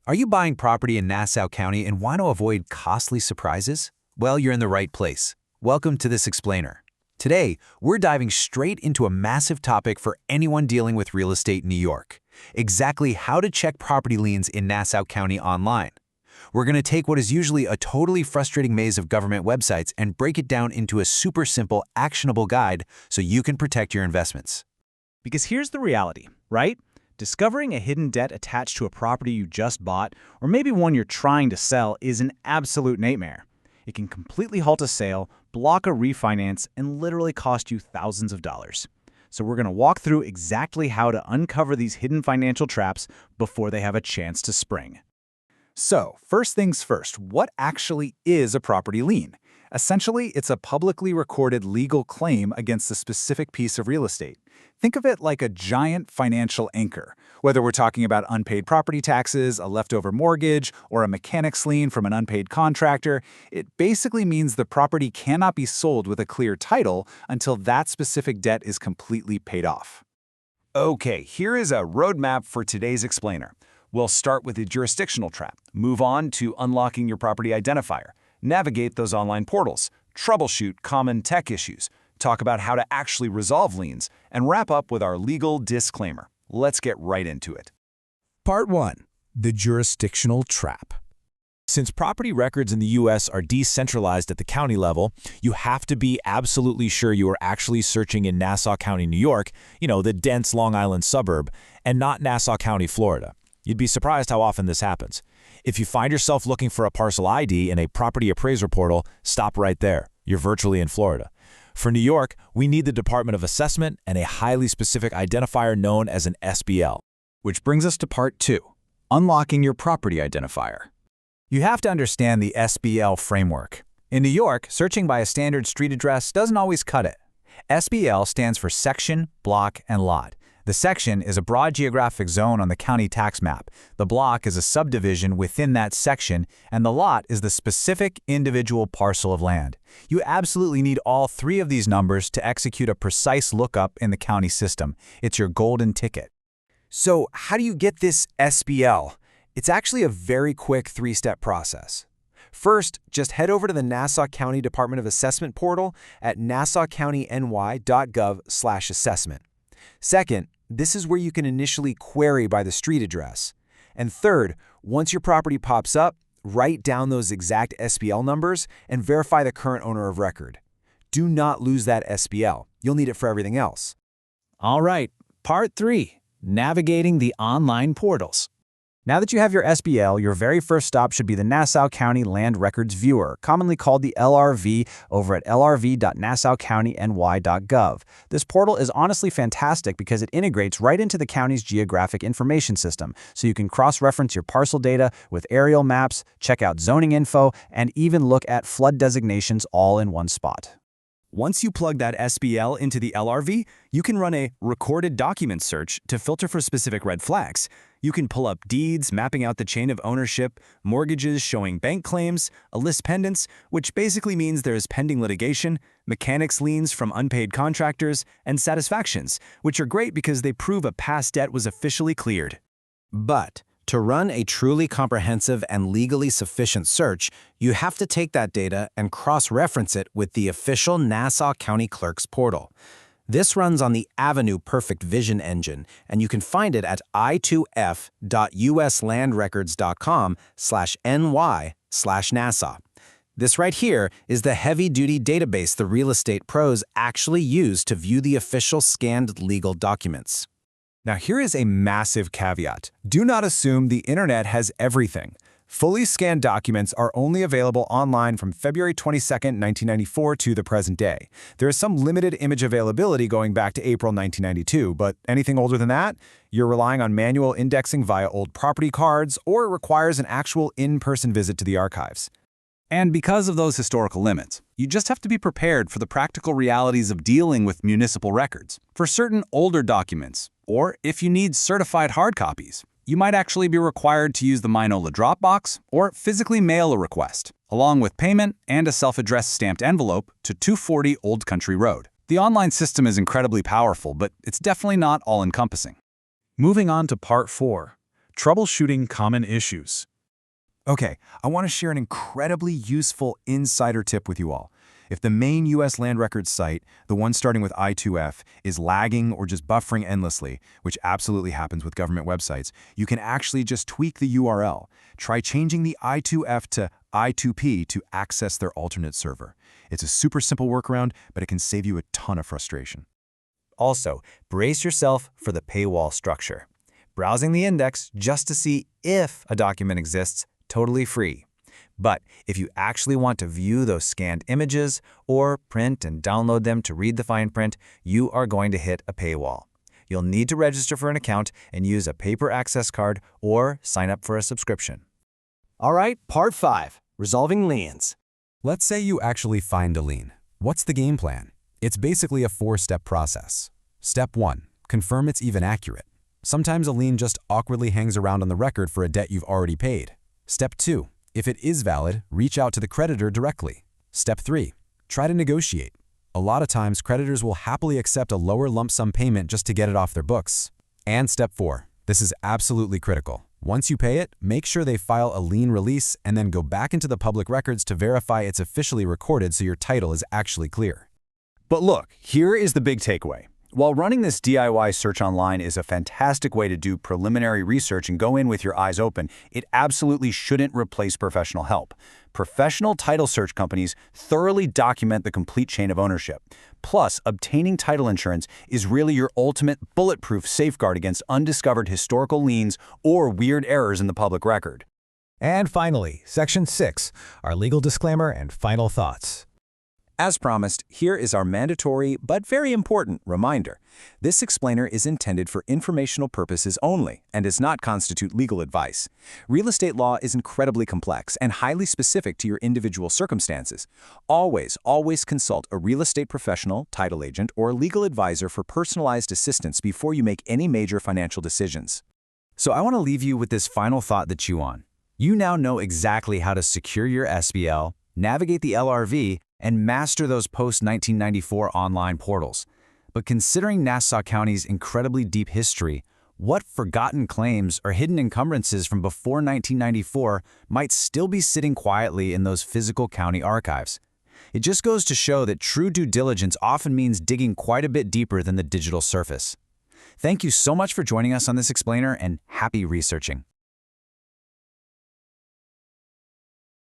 Are you buying property in Nassau County and want to avoid costly surprises? Well, you're in the right place. Welcome to this explainer. Today, we're diving straight into a massive topic for anyone dealing with real estate in New York. Exactly how to check property liens in Nassau County online. We're going to take what is usually a totally frustrating maze of government websites and break it down into a super simple, actionable guide so you can protect your investments. Because here's the reality, right? Discovering a hidden debt attached to a property you just bought, or maybe one you're trying to sell, is an absolute nightmare. It can completely halt a sale, block a refinance, and literally cost you thousands of dollars. So we're going to walk through exactly how to uncover these hidden financial traps before they have a chance to spring. So, first things first, what actually is a property lien? Essentially, it's a publicly recorded legal claim against a specific piece of real estate. Think of it like a giant financial anchor. Whether we're talking about unpaid property taxes, a leftover mortgage, or a mechanic's lien from an unpaid contractor, it basically means the property cannot be sold with a clear title until that specific debt is completely paid off. Okay, here is a roadmap for today's explainer. We'll start with the jurisdictional trap, move on to unlocking your property identifier, navigate those online portals, troubleshoot common tech issues, talk about how to actually resolve liens, and wrap up with our legal disclaimer. Let's get right into it. Part 1. The jurisdictional trap. Since property records in the U.S. are decentralized at the county level, you have to be absolutely sure you are actually searching in Nassau County, New York, the dense Long Island suburb, and not Nassau County, Florida. You'd be surprised how often this happens. If you find yourself looking for a parcel ID in a property appraiser portal, stop right there. You're virtually in Florida. For New York, we need the Department of Assessment and a highly specific identifier known as an SBL. Which brings us to Part 2, unlocking your property identifier. You have to understand the SBL framework. In New York, searching by a standard street address doesn't always cut it. SBL stands for section, block, and lot. The section is a broad geographic zone on the county tax map. The block is a subdivision within that section, and the lot is the specific individual parcel of land. You absolutely need all three of these numbers to execute a precise lookup in the county system. It's your golden ticket. So, how do you get this SBL? It's actually a very quick three-step process. First, just head over to the Nassau County Department of Assessment portal at nassaucountyny.gov/assessment. Second, this is where you can initially query by the street address. And third, once your property pops up, write down those exact SBL numbers and verify the current owner of record. Do not lose that SBL. You'll need it for everything else. All right, Part 3, navigating the online portals. Now that you have your SBL, your very first stop should be the Nassau County Land Records Viewer, commonly called the LRV, over at lrv.nassaucountyny.gov. This portal is honestly fantastic because it integrates right into the county's geographic information system, so you can cross-reference your parcel data with aerial maps, check out zoning info, and even look at flood designations all in one spot. Once you plug that SBL into the LRV, you can run a recorded document search to filter for specific red flags. You can pull up deeds mapping out the chain of ownership, mortgages showing bank claims, a list pendants, which basically means there is pending litigation, mechanic's liens from unpaid contractors, and satisfactions, which are great because they prove a past debt was officially cleared. But to run a truly comprehensive and legally sufficient search, you have to take that data and cross-reference it with the official Nassau County Clerk's portal. This runs on the Avenue Perfect Vision engine, and you can find it at i2f.uslandrecords.com/ny/Nassau. This right here is the heavy-duty database the real estate pros actually use to view the official scanned legal documents. Now here is a massive caveat. Do not assume the internet has everything. Fully scanned documents are only available online from February 22, 1994 to the present day. There is some limited image availability going back to April 1992, but anything older than that, you're relying on manual indexing via old property cards, or it requires an actual in-person visit to the archives. And because of those historical limits, you just have to be prepared for the practical realities of dealing with municipal records. For certain older documents, or if you need certified hard copies, you might actually be required to use the Minola Dropbox or physically mail a request, along with payment and a self-addressed stamped envelope to 240 Old Country Road. The online system is incredibly powerful, but it's definitely not all-encompassing. Moving on to Part 4, Troubleshooting common issues. Okay, I want to share an incredibly useful insider tip with you all. If the main U.S. land records site, the one starting with I2F, is lagging or just buffering endlessly, which absolutely happens with government websites, you can actually just tweak the URL. Try changing the I2F to I2P to access their alternate server. It's a super simple workaround, but it can save you a ton of frustration. Also, brace yourself for the paywall structure. Browsing the index just to see if a document exists, totally free. But if you actually want to view those scanned images or print and download them to read the fine print, you are going to hit a paywall. You'll need to register for an account and use a paper access card or sign up for a subscription. All right, part 5, resolving liens. Let's say you actually find a lien. What's the game plan? It's basically a 4-step process. Step 1, confirm it's even accurate. Sometimes a lien just awkwardly hangs around on the record for a debt you've already paid. Step 2, if it is valid, reach out to the creditor directly. Step 3, try to negotiate. A lot of times, creditors will happily accept a lower lump sum payment just to get it off their books. And Step 4, this is absolutely critical. Once you pay it, make sure they file a lien release and then go back into the public records to verify it's officially recorded so your title is actually clear. But look, here is the big takeaway. While running this DIY search online is a fantastic way to do preliminary research and go in with your eyes open, it absolutely shouldn't replace professional help. Professional title search companies thoroughly document the complete chain of ownership. Plus, obtaining title insurance is really your ultimate bulletproof safeguard against undiscovered historical liens or weird errors in the public record. And finally, Section 6, our legal disclaimer and final thoughts. As promised, here is our mandatory but very important reminder. This explainer is intended for informational purposes only and does not constitute legal advice. Real estate law is incredibly complex and highly specific to your individual circumstances. Always consult a real estate professional, title agent, or legal advisor for personalized assistance before you make any major financial decisions. So I want to leave you with this final thought to chew on. You now know exactly how to secure your SBL, navigate the LRV, and master those post-1994 online portals. But considering Nassau County's incredibly deep history, what forgotten claims or hidden encumbrances from before 1994 might still be sitting quietly in those physical county archives? It just goes to show that true due diligence often means digging quite a bit deeper than the digital surface. Thank you so much for joining us on this explainer, and happy researching.